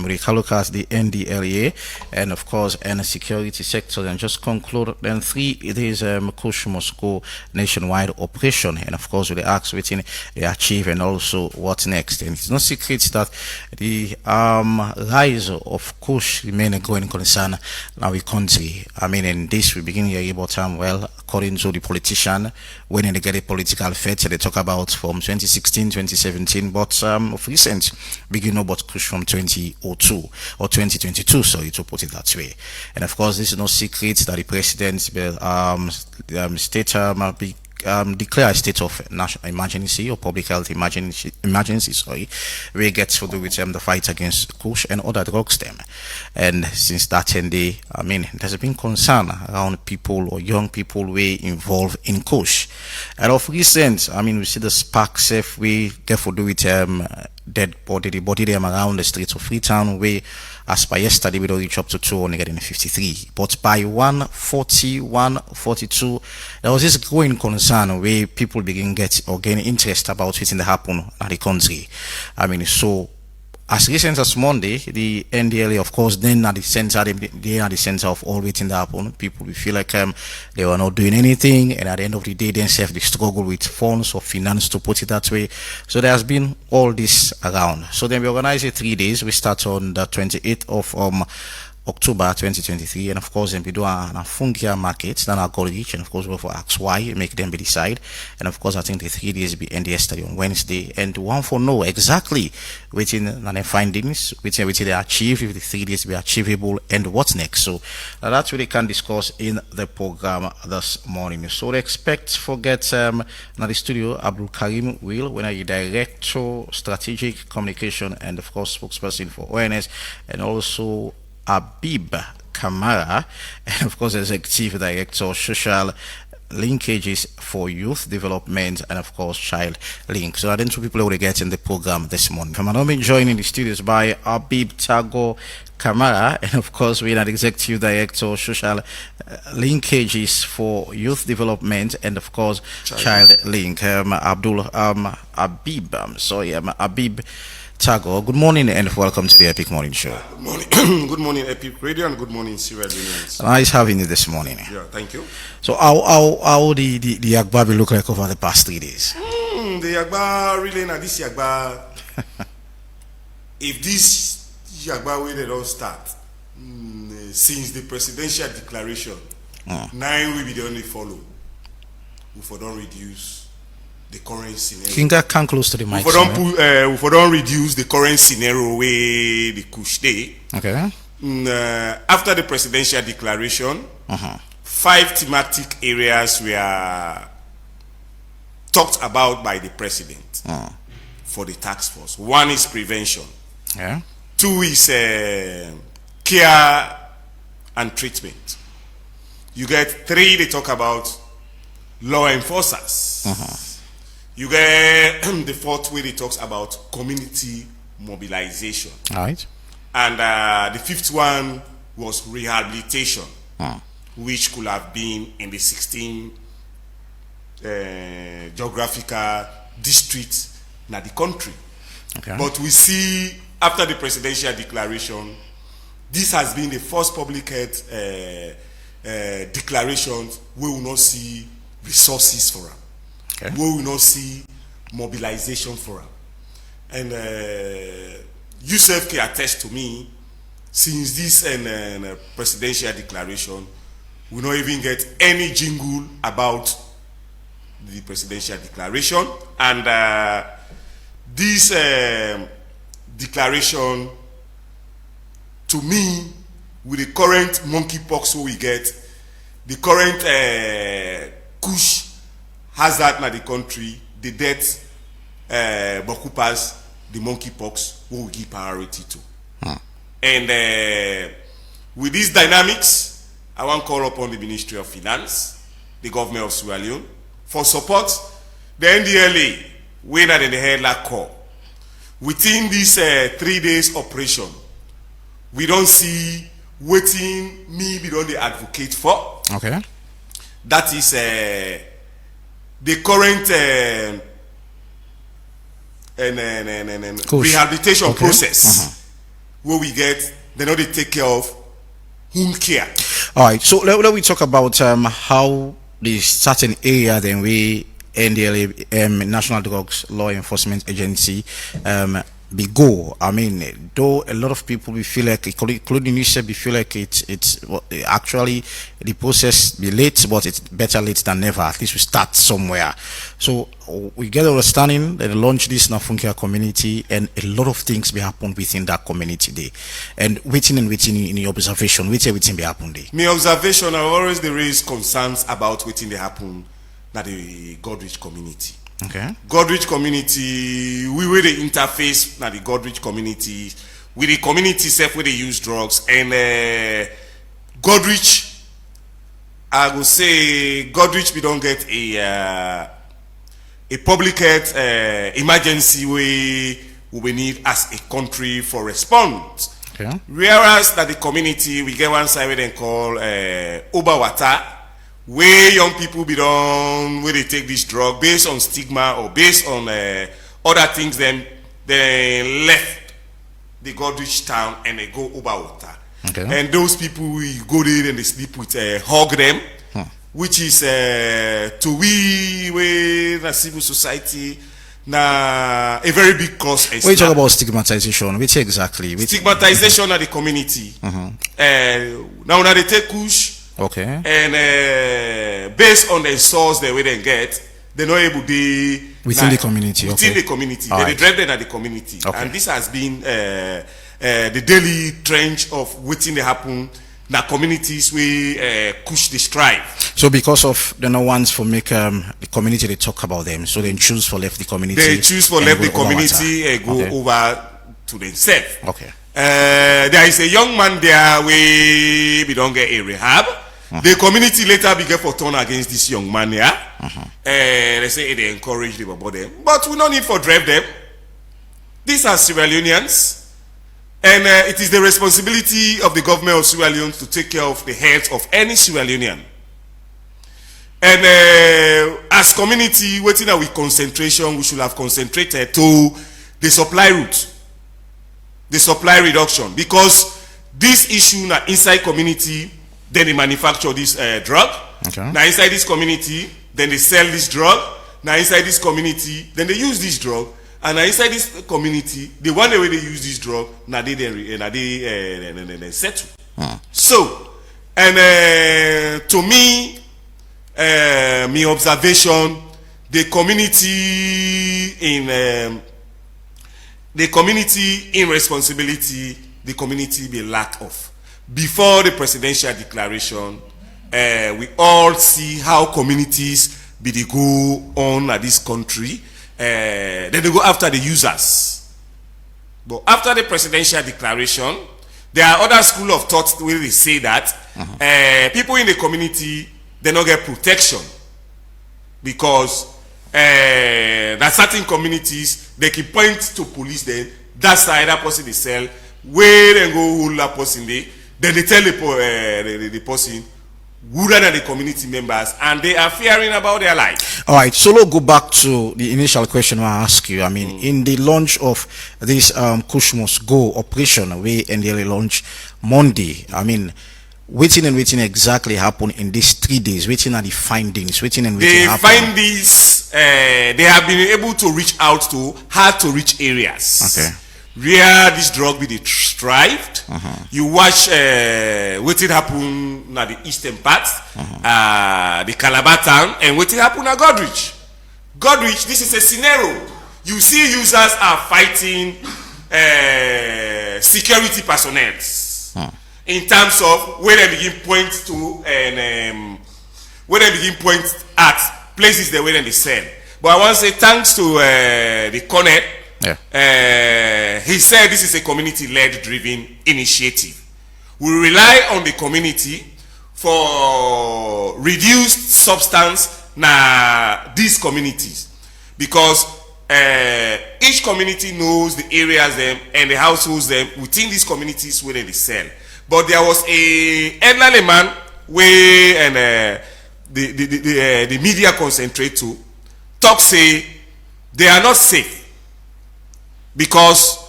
we look at the NDLEA and of course and the security sector, and just conclude then 3 days Kush must go nationwide operation, and of course with the acts within they achieve and also what next. And it's no secret that the rise of Kush remain a growing concern in our country. I mean, in this we begin here about well, according to the politician, when they get a political fate, they talk about from 2016, 2017, but of recent, begin about Kush from 2002 or 2022, sorry, to put it that way. And of course, this is no secret that the president declare a state of national emergency or public health emergency, sorry, where it gets to do with the fight against Kush and other drugs them. And since that day, I mean, there's been concern around people or young people way involved in Kush. And of recent, I mean, we see the spark safe we get to do with dead body, the body them around the streets of Freetown, where as by yesterday we don't reach up to 253, but by 140, 142 there was this growing concern where people begin get or gain interest about what's in the happen at the country. I mean, so as recent as Monday, the NDLA, of course, then at the center, they are the center of all waiting that happen. People will feel like they were not doing anything, and at the end of the day, themselves they struggle with funds or finance, to put it that way. So there has been all this around. So then we organize it 3 days. We start on the 28th of October 2023, and of course then we do a funkia market, then our goal reach, and of course we go for ask why, make them be decide. And of course I think the 3 days be end yesterday on Wednesday, and one for know exactly within the findings which they achieve, if the 3 days be achievable, and what's next. So that's what we can discuss in the program this morning. So they expect forget now the studio Abdul Karim Will, when I director strategic communication and of course spokesperson for awareness, and also Abib Kamara, and of course executive director social linkages for youth development and of course child link. So I think two people will get in the program this morning. I'm being joined in the studios by Abib Tago Kamara, and of course we are the executive director social linkages for youth development and of course child link. Abib Tago, good morning and welcome to the Epic Morning Show. Good morning. Good morning, Epic Radio, and good morning, Sierra Leone. Nice having you this morning. Yeah, thank you. So how the Yagba look like over the past 3 days? The Yagba really now this Yagba. If this Yagba way they don't start since the presidential declaration, 9 will be the only follow. If we don't reduce the current scenario. Kinga come close to the mic. If we don't reduce the current scenario where the Kush day. Okay. After the presidential declaration, 5 thematic areas were talked about by the president for the task force. 1 is prevention. Yeah. 2 is care and treatment. You get 3, they talk about law enforcers. You get the 4th way, they talks about community mobilization. All right. And the 5th one was rehabilitation, which could have been in the 16 geographical districts in the country. Okay. But we see after the presidential declaration, this has been the first public health declaration we will not see resources for them. Okay. We will not see mobilization for them. And Yusuf can attest to me, since this presidential declaration, we not even get any jingle about the presidential declaration. And this declaration, to me, with the current monkeypox we get, the current Kush hazard in the country, the death occupies the monkeypox, we will give priority to. And with these dynamics, I want to call upon the Ministry of Finance, the government of Sierra Leone, for support. The NDLA, when at the head like call. Within this 3 days operation, we don't see waiting me be done the advocate for. Okay. That is the current rehabilitation process, where we get, they know they take care of home care. All right, so let we talk about how the certain area then we Ndlea, National Drugs Law Enforcement Agency, be go. I mean, though a lot of people we feel like, including yourself, we feel like it's actually the process be late, but it's better late than never. At least we start somewhere. So we get understanding that they launch this Nafunkia community, and a lot of things be happen within that community day. And waiting in your observation, waiting be happen day. My observation, I always they raise concerns about waiting they happen at the Godrich community. Okay. Godrich community, we will the interface na the Godrich community with the community self where they use drugs, and Godrich, I will say Godrich we don't get a public health emergency we need as a country for response. Okay. Whereas that the community we get one side where they call Obawata, where young people be done where they take this drug based on stigma or based on other things, then they left the Godrich town and they go Obawata. Okay. And those people we go there and they sleep with hug them, which is to we the civil society na a very big cause. When you talk about stigmatization, which exactly? Stigmatization of the community. Now they take kush. Okay. And based on the source the way they get, they're not able to within the community. Within okay. the community, All they right. drive them at the community, Okay. and this has been the daily trend of waiting they happen. Na communities we push the strive. So because of the no ones for make the community they talk about them, so they choose for left the community. They choose for and left go the community and go Okay. over to themselves. Okay. There is a young man there we don't get a rehab. The community later began for turn against this young man here. They say they encourage them about them, but we don't need for drive them. These are Sierra Leoneans. And it is the responsibility of the government of Sierra Leone to take care of the health of any Sierra Leonean. And as community, waiting that with concentration, we should have concentrated to the supply route, the supply reduction, because this issue now inside community, then they manufacture this drug. Okay. Now inside this community, then they sell this drug. Now inside this community, then they use this drug. And inside this community, the one way they use this drug, now they settle. So, and to me, my observation, the community in responsibility, the community be lack of. Before the presidential declaration, we all see how communities be they go on at this country. Then they go after the users. But after the presidential declaration, there are other school of thought where they say that people in the community they don't get protection because that certain communities they can point to police them. That side that person they sell where they go hold that person there. Then they tell the person who than the community members, and they are fearing about their life. All right, so let's go back to the initial question I asked you. I mean, in the launch of this Kush Must Go operation, we Ndlea launch Monday. I mean, waiting exactly happen in these 3 days. Waiting at the findings. Waiting They find these. They have been able to reach out to hard to reach areas. Okay. Where this drug be strived. You watch what it happen na the eastern part, the Calabar town, and what it happen at Godrich. Godrich, this is a scenario. You see users are fighting security personnel in terms of where they begin point to and where they begin point at places they where they sell. But I want to say thanks to the Cornet. Yeah. He said this is a community-led driven initiative. We rely on the community for reduced substance na these communities because each community knows the areas them and the households them within these communities where they sell. But there was a elderly man where and the media concentrate to talk say they are not safe. Because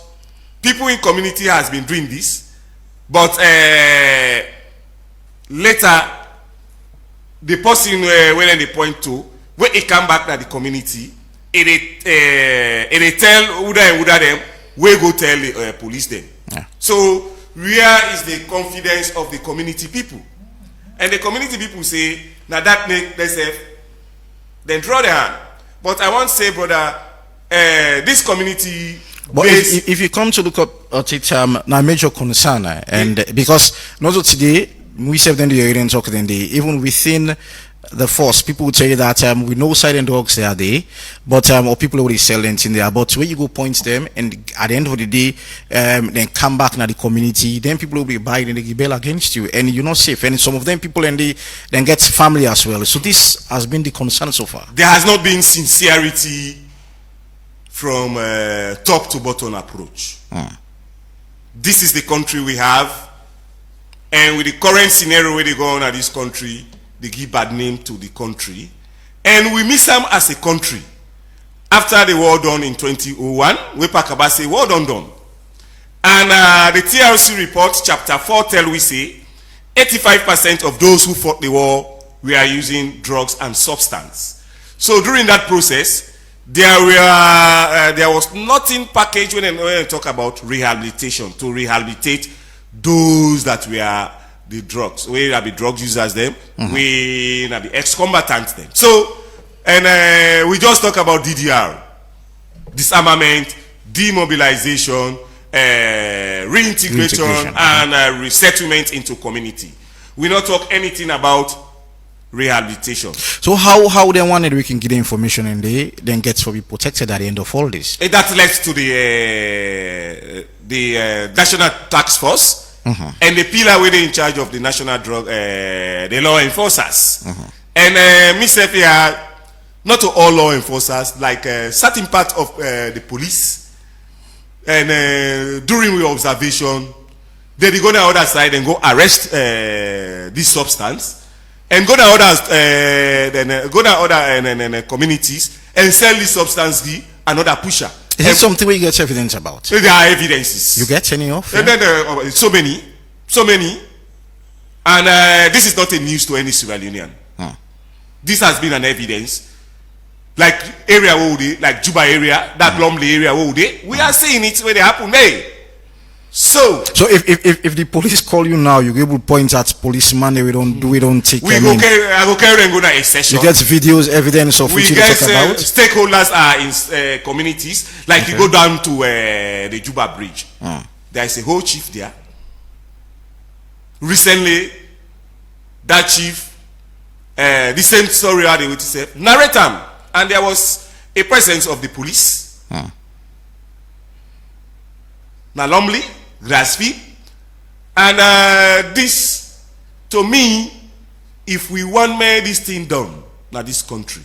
people in community has been doing this, but later the person when they point to when it come back to the community, it tell Uda and Uda them, we go tell the police them. Yeah. So where is the confidence of the community people? And the community people say, now that make themselves, then draw their hand. But I want to say, brother, this community. But if you come to look up at it, now major concern, and because not today, we said then the area talk then even within the force, people would say that we know silent dogs they are there, but or people already sell them in there. But when you go point them, and at the end of the day, then come back now the community, then people will be buying and they rebel against you, and you're not safe. And some of them people and they then get family as well. So this has been the concern so far. There has not been sincerity from top to bottom approach. This is the country we have, and with the current scenario where they go on at this country, they give bad name to the country, and we miss them as a country. After the war done in 2001, we pack about say war done. And the TRC report chapter 4 tell we say 85% of those who fought the war were using drugs and substance. So during that process, there was nothing packaged when they talk about rehabilitation, to rehabilitate those that were the drugs, we are the drug users them, we are the ex-combatants them. So, and we just talk about DDR, disarmament, demobilization, reintegration, and resettlement into community. We not talk anything about rehabilitation. So how then wanted we can get the information and they then get to be protected at the end of all this? That led to the National Task Force. And the pillar were in charge of the national drug, the law enforcers. And myself here, not to all law enforcers, like certain part of the police. And during the observation, they go on the other side and go arrest this substance, and go to others, then go to other communities and sell this substance to another pusher. Is it something we get evidence about? There are evidences. You get any of? Yeah? Then, so many, and this is not a news to any Sierra Leonean. This has been an evidence, like area where they, like Juba area, that Lumley area where we are seeing it when they happen. Hey, so if the police call you now, you able to point at policeman. We don't take. I go carry and go to a session. You get videos, evidence of which you talk about. Stakeholders are in communities. Like you go down to the Juba Bridge. There is a whole chief there. Recently, that chief, the same story how they would say, narrate them, and there was a presence of the police. Nalomli, Grassfield, and this, to me, if we want this thing done, now this country,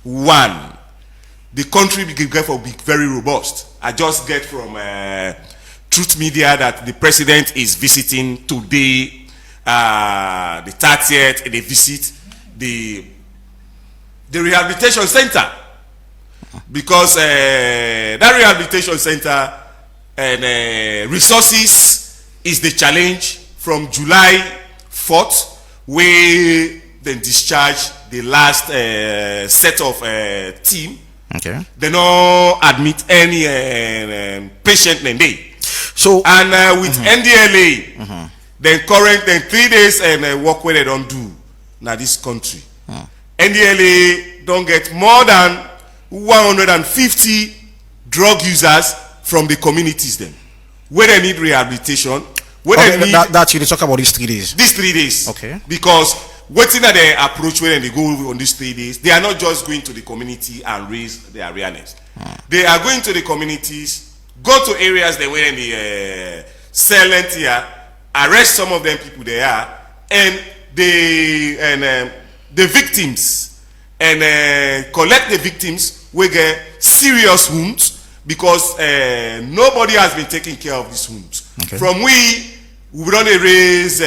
one, the country will be very robust. I just get from Truth Media that the president is visiting today, the 30th, and they visit the rehabilitation center, because that rehabilitation center and resources is the challenge. From July 4th, we then discharge the last set of team. Okay. They don't admit any patient in day. So and with Ndlea, then 3 days and work where they don't do now this country. Ndlea don't get more than 150 drug users from the communities then, where they need rehabilitation. Where okay, they need that you talk about these 3 days. These 3 days. Okay. Because waiting at the approach when they go on these 3 days, they are not just going to the community and raise their awareness. They are going to the communities, go to areas they were in the silent here, arrest some of them people there, and the victims, and collect the victims who get serious wounds, because nobody has been taking care of these wounds. Okay. From we we don't erase.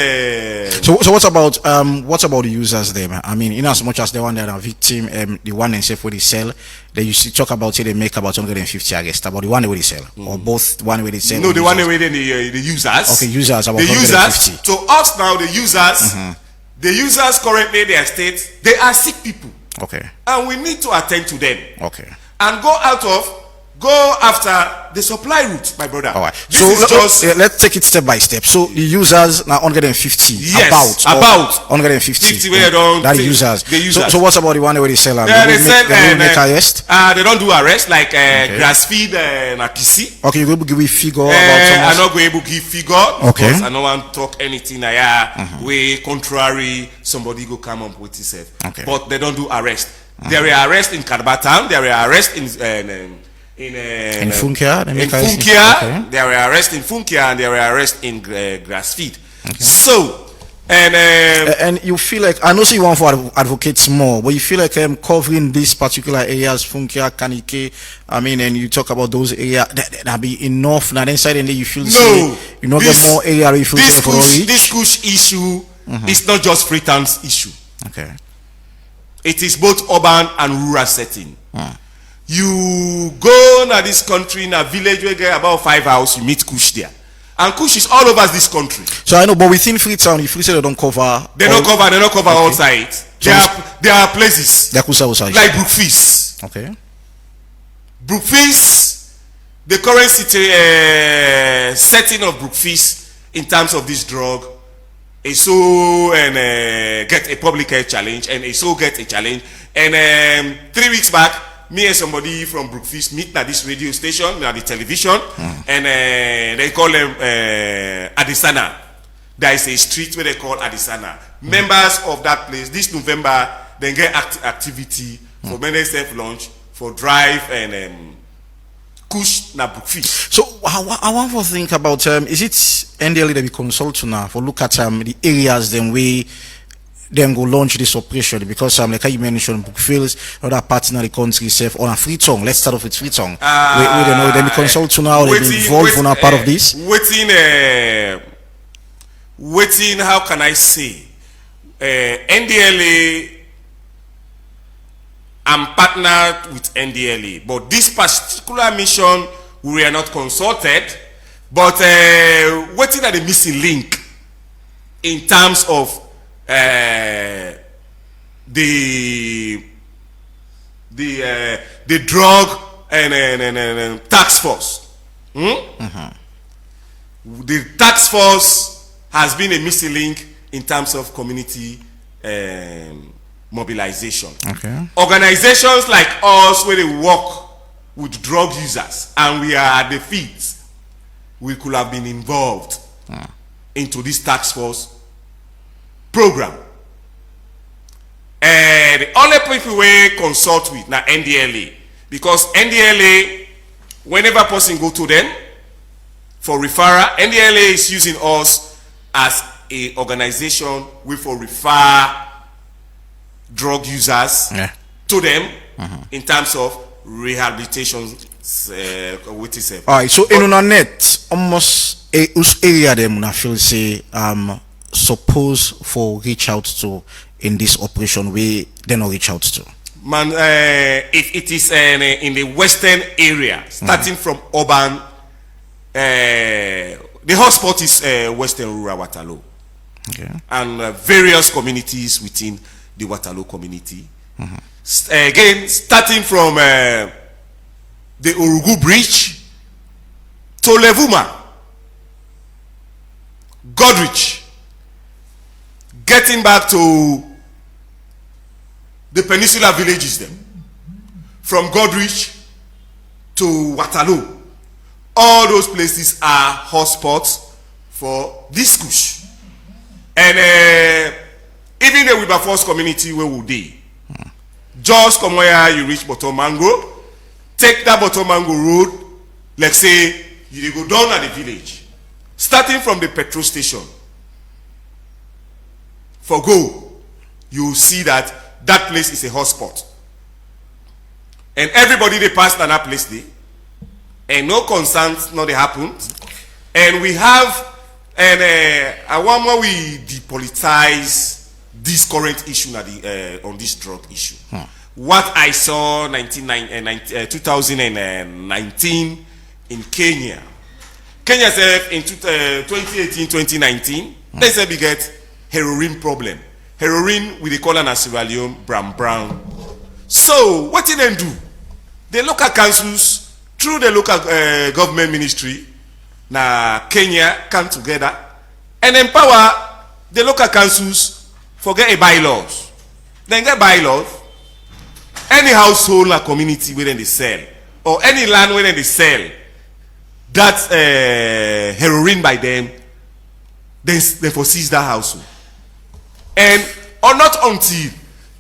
So what about the users there? I mean, in as much as the one that are victim, the one and say for the sell, they used to talk about it. They make about 150, I guess. About the one where they sell, or both one where they sell. No, the one where the users. Okay, users about the 150. users. To us now, the users. The users currently in their state, they are sick people. Okay. And we need to attend to them. Okay. And go after the supply route, my brother. All right. Let's take it step by step. So the users now 150. Yes. About 150. 50 where they don't. That users. The users. So what about the one where they sell? They make arrest. They don't do arrest like grass feed and akisi. Okay, you will give a figure about. I'm not going to give figure. Okay. Because I don't want to talk anything way contrary. Somebody go come up with himself. Okay. But they don't do arrest. There are arrests in Karbatan. There are arrests in Funkia, okay. There were arrests in Funkia and there were arrests in Grassfeed. Okay. So, and you feel like, I know you want to advocate more, but you feel like covering these particular areas, Funkia, Kanike, I mean, and you talk about those areas, that be enough. Now, inside and you feel you know, get more area. You feel this Kush issue is not just Freetown's issue. Okay. It is both urban and rural setting. You go to this country in a village where get about 5 houses, you meet Kush there. And Kush is all over this country. So I know, but within Freetown, if you say they don't cover. They don't cover all sides. There are places. Like Brookfish. Okay. Brookfish, the current setting of Brookfish in terms of this drug is so get a public health challenge and a so get a challenge. And 3 weeks back, me and somebody from Brookfish meet at this radio station, at the television, and they call them Adisana. There is a street where they call Adisana. Members of that place, this November, they get activity for many self-launch, for drive and Kush na Brookfish. So I want to think about is it Ndlea that we consult now for look at the areas then we then go launch this operation, because like you mentioned Brookfields, other parts in the country safe on a Freetown. Let's start off with Freetown. We don't know, then we consult to now, they be involved on a part of this. Waiting, how can I say? Ndlea, I'm partnered with Ndlea, but this particular mission we are not consulted, but waiting at the missing link in terms of the drug and task force. The task force has been a missing link in terms of community mobilization. Okay. Organizations like us, where they work with drug users and we are at the feet, we could have been involved into this task force program. And the only people we consult with now Ndlea, because Ndlea, whenever person go to them for referral, Ndlea is using us as a organization we for refer drug users to them in terms of rehabilitation with itself. All right, so in on net, almost whose area them I feel say suppose for reach out to in this operation we then not reach out to. Man, if it is in the western area, starting from urban, the hotspot is western rural Waterloo, and various communities within the Waterloo community. Again, starting from the Orugu Bridge to Levuma, Godrich, getting back to the peninsula villages then, from Godrich to Waterloo, all those places are hotspots for this Kush. And even the Wilberforce community where would they? Just come where you reach Bottom Mango, take that Bottom Mango road, let's say you go down at the village, starting from the petrol station. For go, you see that that place is a hotspot. And everybody they pass to that place there, and no concerns not they happened. And we have And I want more we depolitize this current issue on this drug issue. What I saw 2019 in Kenya. Kenya said in 2018-2019, they said we get heroin problem. Heroin we call an Sierra Leone brown. So what did they do? The local councils through the local government ministry, na Kenya come together and empower the local councils for get a bylaws. Then get bylaws. Any household or community within the sell, or any land within the sell, that heroin by them, then they for seize that household. And or not until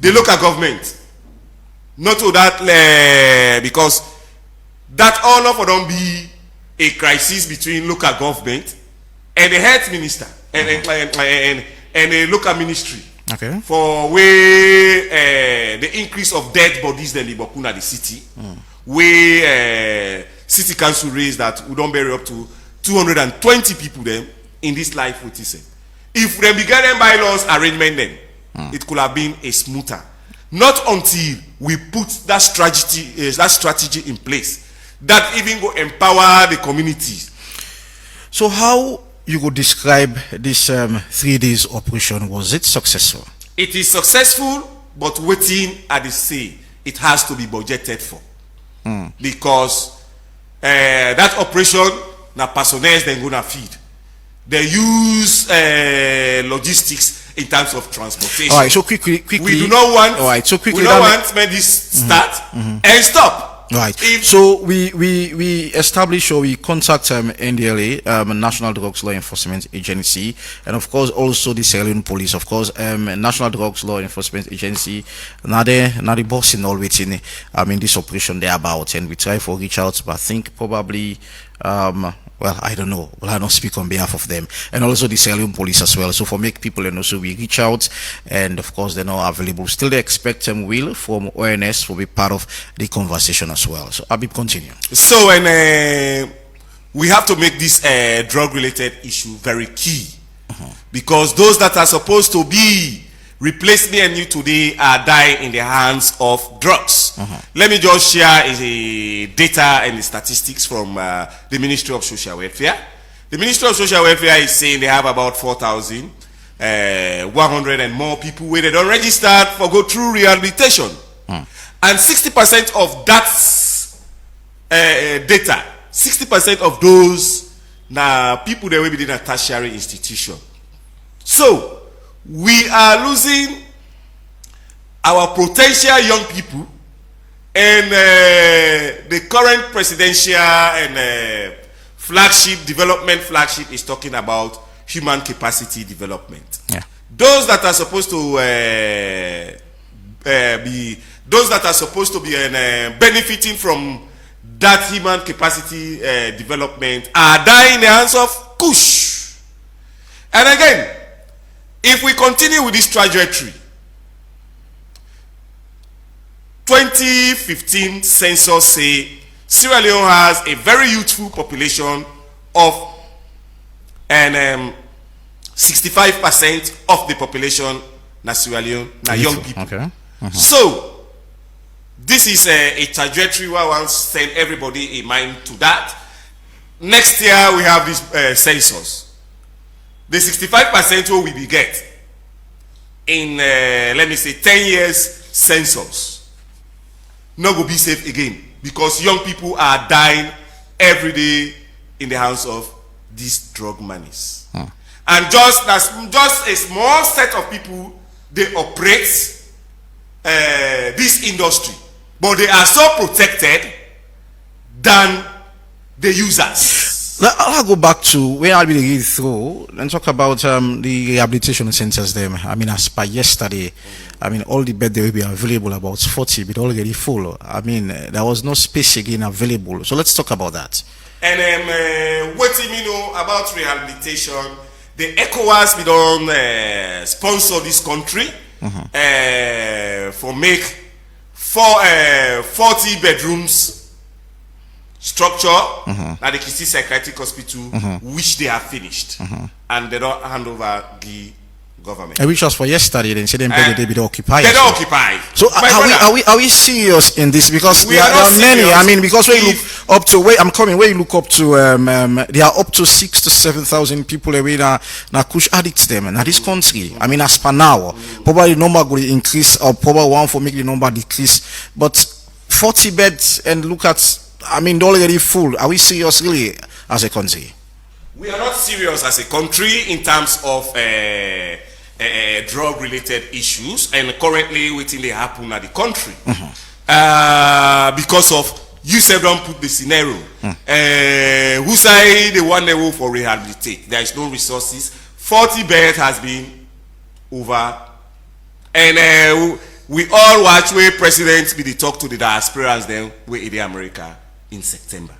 the local government, not to that because that all of them be a crisis between local government and the health minister and a local ministry. Okay. For where the increase of dead bodies in the Bokuna the city, where city council raised that we don't bury up to 220 people then in this life with it. If they began bylaws arrangement then, it could have been a smoother. Not until we put that strategy in place that even go empower the communities. So how you would describe this 3 days operation? Was it successful? It is successful, but waiting at the say it has to be budgeted for. Because that operation na personnel then gonna feed. They use logistics in terms of transportation. All right, so quickly. We do not want. All right, so quickly. We don't want make this start and stop. Right. So we establish or we contact Ndlea, National Drugs Law Enforcement Agency, and of course also the Sierra Leone Police. Of course, National Drugs Law Enforcement Agency. Now the boss in all waiting. This operation they're about, and we try for reach out, but I think probably well, I don't know. Well, I don't speak on behalf of them, and also the Sierra Leone Police as well. So for make people and also we reach out, and of course they're not available. Still, they expect Will from ONS will be part of the conversation as well. So Abib, continue. So and we have to make this drug-related issue very key, because those that are supposed to be replace me and you today are dying in the hands of drugs. Let me just share a data and the statistics from the Ministry of Social Welfare. The Ministry of Social Welfare is saying they have about 4,100 and more people where they don't register for go through rehabilitation. And 60% of that data, 60% of those now people that will be in a tertiary institution. So we are losing our potential young people, and the current presidential and development flagship is talking about human capacity development. Yeah. Those that are supposed to be benefiting from that human capacity development are dying in the hands of Kush. And again, if we continue with this trajectory, 2015 census say Sierra Leone has a very youthful population of 65% of the population na Sierra Leone na young people. Okay. So this is a trajectory where I want to send everybody in mind to that. Next year we have this census. The 65% what we will get in let me say 10 years census not go be safe again, because young people are dying every day in the hands of these drug monies. And just a small set of people they operate this industry, but they are so protected than the users. I'll go back to where I'll be read through and talk about the rehabilitation centers there. As per yesterday, all the beds they will be available, about 40, but already full. There was no space again available. So let's talk about that. And what do you know about rehabilitation? The ECOWAS we don't sponsor this country for make 40 bedrooms structure, at the Kisi Psychiatric Hospital, which they have finished, and they don't hand over the government. And which was for yesterday, then say them they be occupied. They don't occupy. So are we serious in this? Because We there are are not many. serious. I mean, because when you look up to where I'm coming, where you look up to, there are up to 6,000 to 7,000 people away na kush addicts them in this country. I mean, as per now, probably the number will increase, or probably one for make the number decrease. But 40 beds and look at, I mean, they're already full. Are we serious really as a country? We are not serious as a country in terms of drug-related issues, and currently waiting they happen at the country because of you said don't put the scenario. Who say they want the work for rehabilitate? There is no resources. 40 beds has been over, and we all watch where presidents be the talk to the diasporans then we in America in September.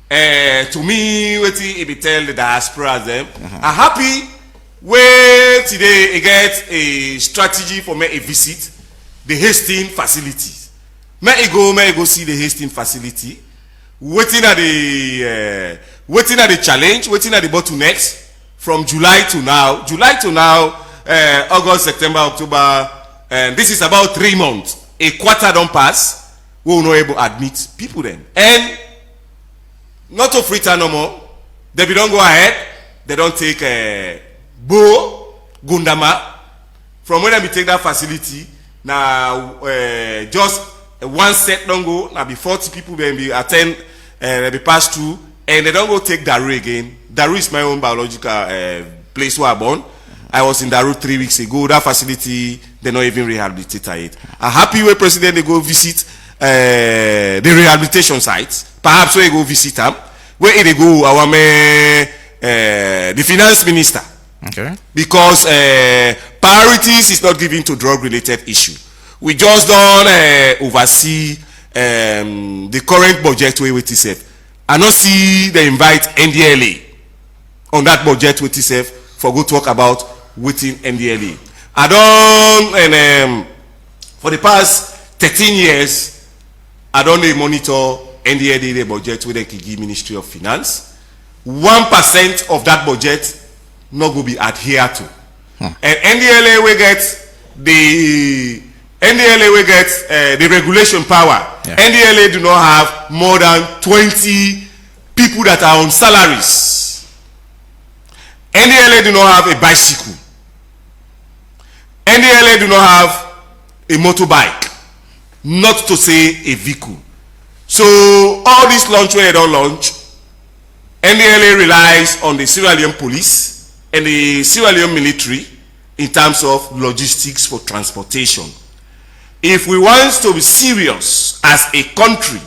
To me, waiting if we tell the diasporans them, I'm happy. Where today I get a strategy for me a visit the Hastings facilities. May I go see the Hastings facility. Waiting at the challenge, waiting at the bottlenecks from July to now. August, September, October, and this is about 3 months. A quarter don't pass. We will not able to admit people then. And not to free time no more. They don't go ahead. They don't take Bo Gundama from when we take that facility now. Just one set don't go now. Be 40 people when we attend, be pass through, and they don't go take Daru again. Daru is my own biological place where I born. I was in Daru 3 weeks ago. That facility they not even rehabilitate it. I'm happy when president they go visit the rehabilitation sites. Perhaps when they go visit them, where they go our the finance minister. Okay. Because priorities is not given to drug-related issue. We just don't oversee the current budget way with itself. I don't see they invite Ndlea on that budget with itself for go talk about within Ndlea. I don't, and for the past 13 years, I don't monitor Ndlea the budget with the Kigi Ministry of Finance. 1% of that budget not going to be adhered to. And Ndlea will get the regulation power. Yeah. Ndlea do not have more than 20 people that are on salaries. Ndlea do not have a bicycle. Ndlea do not have a motorbike, not to say a vehicle. So all this launch where they don't launch, Ndlea relies on the Sierra Leone police and the Sierra Leone military in terms of logistics for transportation. If we want to be serious as a country,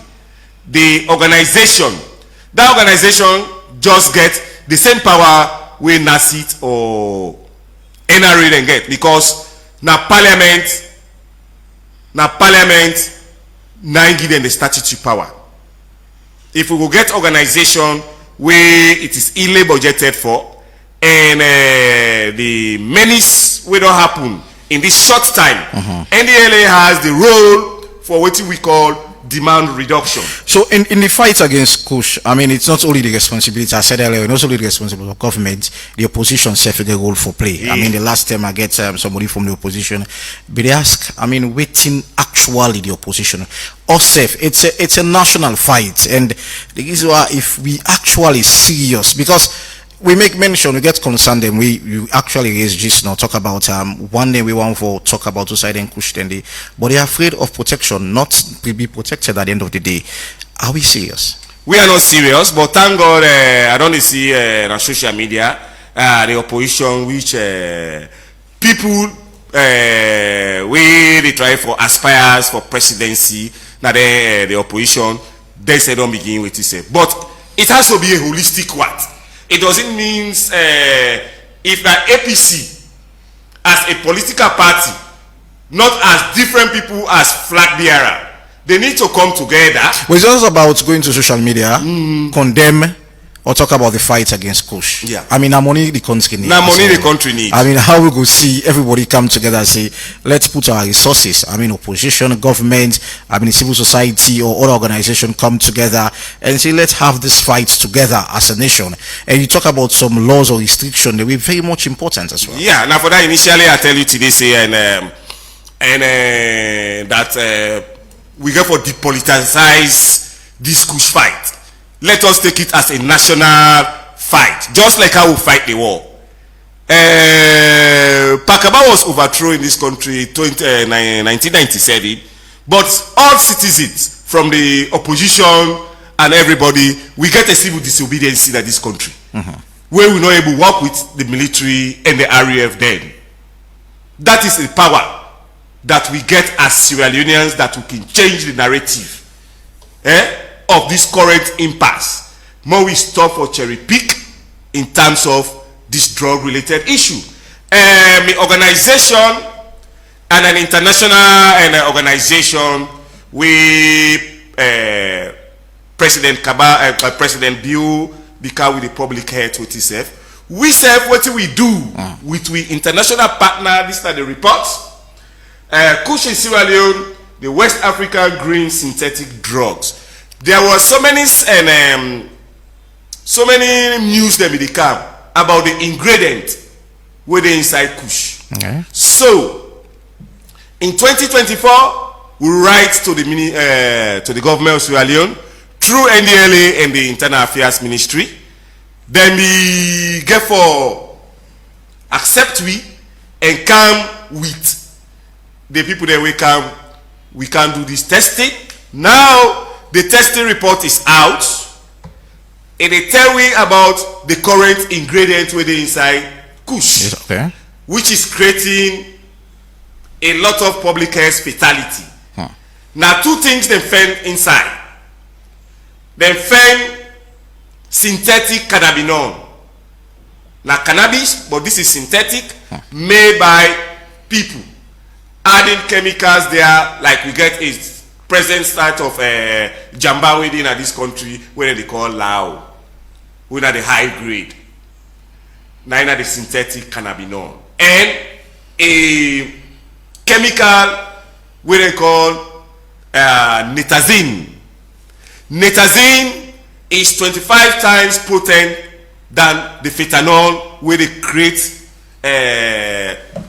that organization just get the same power we NACIT or NRA then get, because now parliament now give them the statutory power. If we will get organization where it is illy budgeted for, and the menace will not happen in this short time, Ndlea has the role for what we call demand reduction. So in the fight against Kush, I mean, it's not only the responsibility, I said earlier, not only the responsibility of government, the opposition self a role for play. Yeah. I mean, the last time I get somebody from the opposition, but they ask, I mean, waiting actually the opposition. Ourself, it's a national fight, and the reason why if we actually serious, because we make mention, we get concerned, and we actually raise just now talk about one day we want for talk about suicide and Kush then but they are afraid of protection, not to be protected at the end of the day. Are we serious? We are not serious, but thank God I don't see on social media the opposition which people we they try for aspires for presidency. Now the opposition they say don't begin with it, but it has to be a holistic one. It doesn't mean if the APC as a political party, not as different people as flag bearer, they need to come together. Well, it's just about going to social media, condemn or talk about the fight against Kush. Yeah. I mean, money the country needs. Now money the country needs. I mean, how we go see everybody come together and say, let's put our resources. I mean, opposition, government, I mean, civil society or other organization come together and say, let's have this fight together as a nation. And you talk about some laws or restrictions, they will be very much important as well. Yeah. Now for that, initially I tell you today, say that we go for depoliticize this Kush fight. Let us take it as a national fight, just like how we fight the war. Pakaba was overthrown in this country in 1997, but all citizens from the opposition and everybody, we get a civil disobedience in this country, where we're not able to work with the military and the RAF then. That is the power that we get as Sierra Leoneans, that we can change the narrative of this current impasse. More we stop for cherry pick in terms of this drug related issue. The organization and an international organization, we President President Bill because with the public health with itself. We say what we do with we international partner. These are the reports. Kush in Sierra Leone, the West African green synthetic drugs. There was so many news that will come about the ingredient where they inside Kush. Okay. So in 2024, we write to the government of Sierra Leone through Ndlea and the Internal Affairs Ministry. Then we get for accept we and come with the people that we can do this testing. Now the testing report is out, and they tell me about the current ingredient within inside Kush, Okay. which is creating a lot of public health fatality. Now two things they found inside. They found synthetic cannabinol. Now cannabis, but this is synthetic, made by people, adding chemicals there, like we get is present start of jamba within this country where they call Lao, where are the high grade, now the synthetic cannabinol, and a chemical where they call nitazine. Nitazine is 25 times potent than the fentanyl, where they create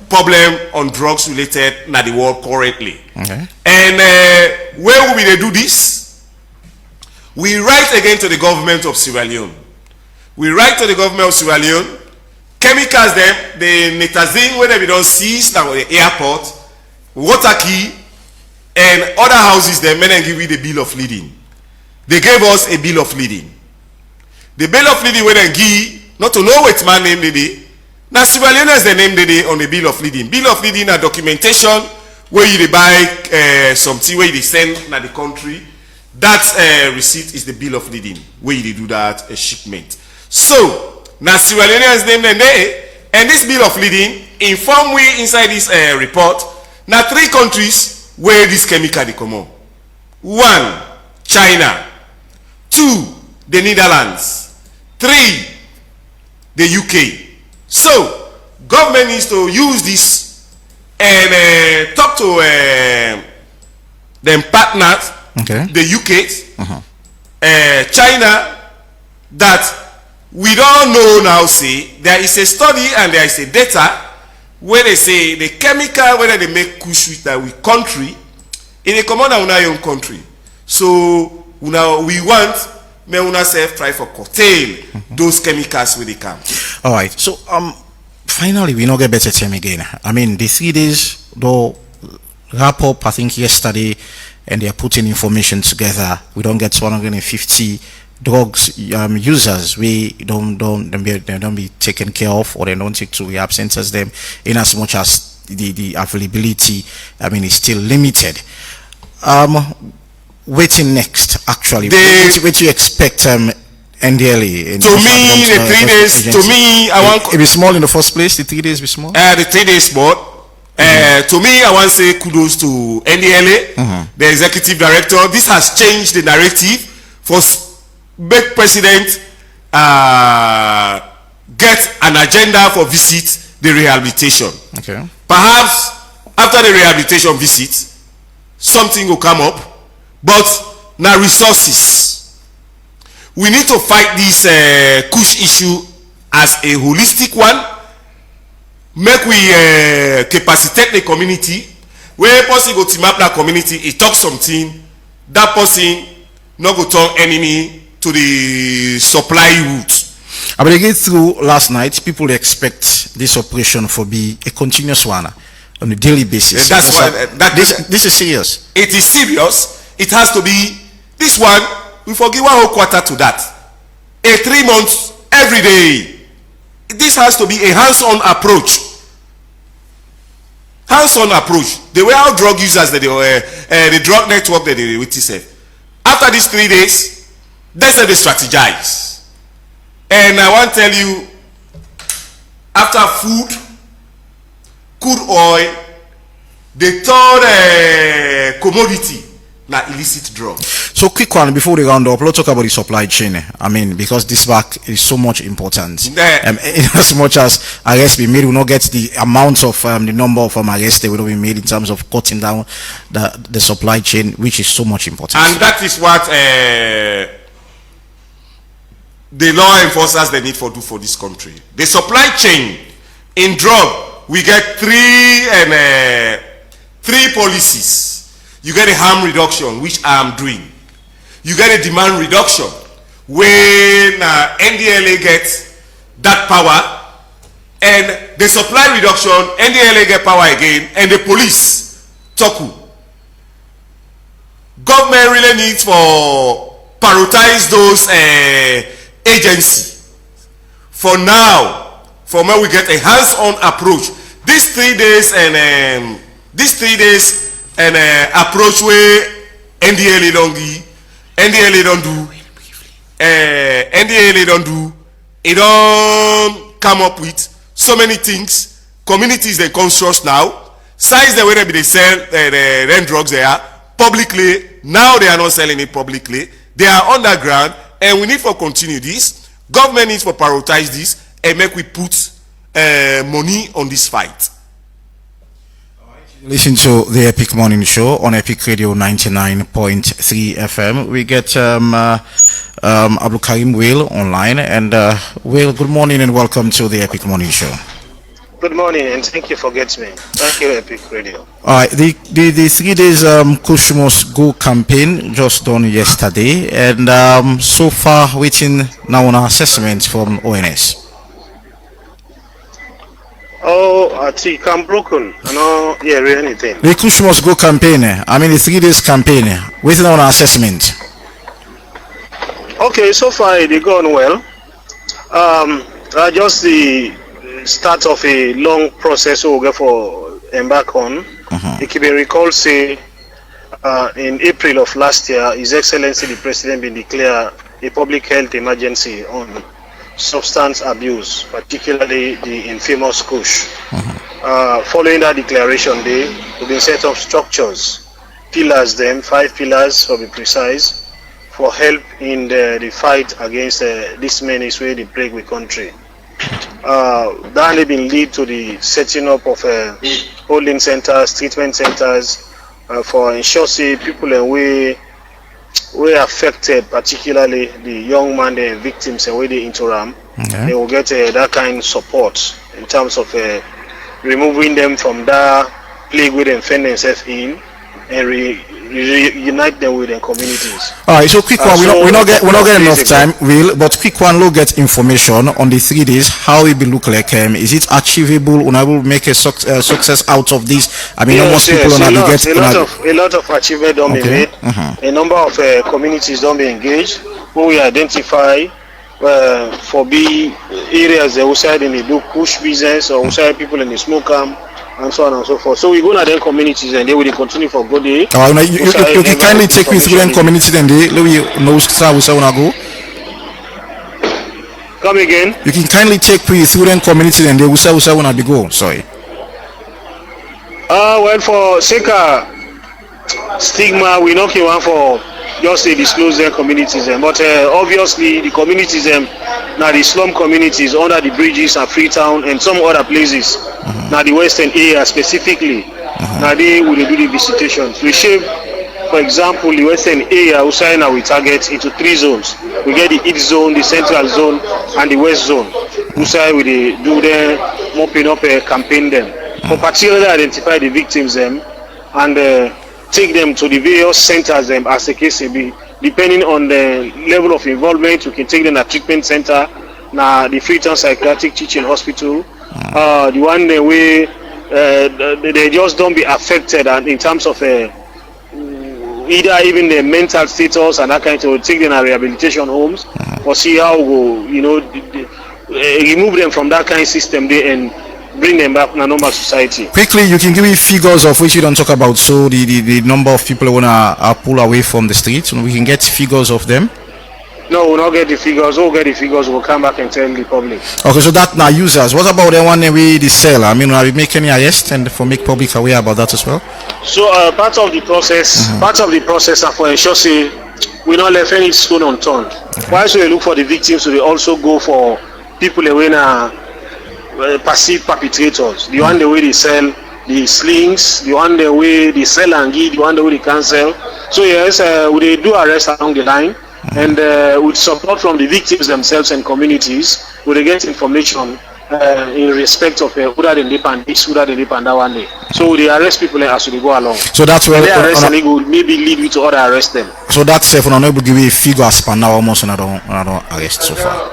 problem on drugs related in the world currently. Okay. And where will we do this? We write again to the government of Sierra Leone. We write to the government of Sierra Leone, chemicals them, the nitazine, where we don't seize now the airport, water key, and other houses them, and give you the bill of lading. They gave us a bill of lading. The bill of lading where they give, not to know what man name they did. Now Sierra Leone is the name they did on the bill of lading. Bill of lading are documentation where you buy something where you send to the country. That receipt is the bill of lading where you do that shipment. So now Sierra Leone is named and this bill of lading inform we inside this report. Now 3 countries where this chemical they come on. 1, China. 2, the Netherlands. 3, the UK. So government needs to use this and talk to them partners, Okay. the UK, China, that we don't know now. Say there is a study and there is a data where they say the chemical whether they make Kush with country in a common on our own country. So now we want may una self try for curtail those chemicals where they come. All right. So finally we not get better time again. I mean the 3 days though wrap up I think yesterday, and they are putting information together. We don't get 150 drugs users we don't be taken care of, or they don't take to rehab centers them, in as much as the availability I mean is still limited. Waiting next actually, what do you expect Ndlea? To me the 3 days, to me I want it be small in the first place. The 3 days be small. The 3 days small. To me I want to say kudos to Ndlea, the executive director. This has changed the narrative for make president get an agenda for visit the rehabilitation. Okay. Perhaps after the rehabilitation visit, something will come up, but now resources. We need to fight this Kush issue as a holistic one. Make we capacitate the community. Where person go team up that community, he talk something, that person not go turn enemy to the supply route. I mean, get through last night, people expect this operation for be a continuous one on a daily basis. And that's why this is serious. It is serious. It has to be this one. We forgive 1 whole quarter to that. A 3 months every day. This has to be a hands-on approach. Hands-on approach. The way our drug users, the drug network that they with itself. After these 3 days, they say they strategize. And I want to tell you, after food, crude oil, the third commodity, now illicit drug. So quick one before we round up, let's talk about the supply chain. I mean, because this back is so much important. In as much as arrests be made, we will not get the amount of the number of arrests that will not be made in terms of cutting down the supply chain, which is so much important. And that is what the law enforcers they need for do for this country. The supply chain in drug, we get three policies. You get a harm reduction, which I am doing. You get a demand reduction when Ndlea gets that power, and the supply reduction, Ndlea get power again, and the police Toku. Government really needs for prioritize those agencies. For now, from where we get a hands-on approach, these 3 days and approach where Ndlea don't do, Ndlea don't do, it don't come up with so many things. Communities they conscious now. Size the way they sell the rent drugs there publicly. Now they are not selling it publicly. They are underground, and we need to continue this. Government needs to prioritize this and make we put money on this fight. Listen to the Epic Morning Show on Epic Radio 99.3 FM. We get Abdul Karim Will online. And Will, good morning and welcome to the Epic Morning Show. Good morning and thank you for getting me. Thank you, Epic Radio. All right, the 3 days Kush Must Go campaign just done yesterday, and so far waiting now on assessment from ONS. Oh, I think I'm broken. I know, yeah, really anything. The Kush Must Go campaign, I mean the 3 days campaign, waiting on assessment. Okay, so far they gone well. Just the start of a long process we'll get for embark on. It can be recalled, say, in April of last year, His Excellency the President been declared a public health emergency on substance abuse, particularly the infamous Kush. Following that declaration, we've been set up structures, pillars, 5 pillars to be precise, for help in the fight against this menace where they plague the country. That has been lead to the setting up of holding centers, treatment centers, for ensuring people and we affected, particularly the young man, the victims, and where they interim, they will get that kind of support in terms of removing them from that plague where they find themselves in and reunite them with their communities. All right, so quick one. We not get enough time, Will, but quick one. Look, get information on the 3 days. How it will look like? Is it achievable? And I will make a success out of this. I mean, almost people on a lot of achievement don't be made. A number of communities don't be engaged. Who we identify for be areas that outside in the do push business or outside people in the smoke camp, and so on and so forth. So we go to them communities and they will continue for good day. You can kindly take me through them communities and they let me know how we go. Come again. You can kindly take me through them communities and they will say when be go. Sorry. Well, for sake stigma, we know one for just say disclose their communities. But obviously the communities now the slum communities under the bridges and Freetown and some other places. Now the western area specifically. Now they will do the visitations. We shape, for example, the western area we target into 3 zones. We get the east zone, the central zone, and the west zone. We do the mopping up campaign them. For particularly identify the victims and take them to the various centers as the case may be. Depending on the level of involvement, we can take them to treatment center, now the Freetown Psychiatric Teaching Hospital, the one where they just don't be affected and in terms of either even the mental status and that kind of take them to rehabilitation homes or see how we remove them from that kind of system there and bring them back in a normal society. Quickly, you can give me figures of which you don't talk about. So the number of people who wanna pull away from the streets, we can get figures of them. No, we'll not get the figures. We'll get the figures. We'll come back and tell the public. Okay, so that now users. What about the one way the sell? I mean, are we make any arrest and for make public aware about that as well? So part of the process, are for ensure say we not left any stone unturned. Okay. While we look for the victims, so we also go for people who are perceived perpetrators. The one the way they sell the slings, the one the way they sell and give, the one the way they cancel. So yes, we do arrest along the line. And with support from the victims themselves and communities, we get information in respect of who are the depend this, who are the depend that one day. So they arrest people as they go along. So that's where they arrest and they will maybe lead you to other arrest them. So that's if we're not able to give you a figure as per now, almost another arrest so far.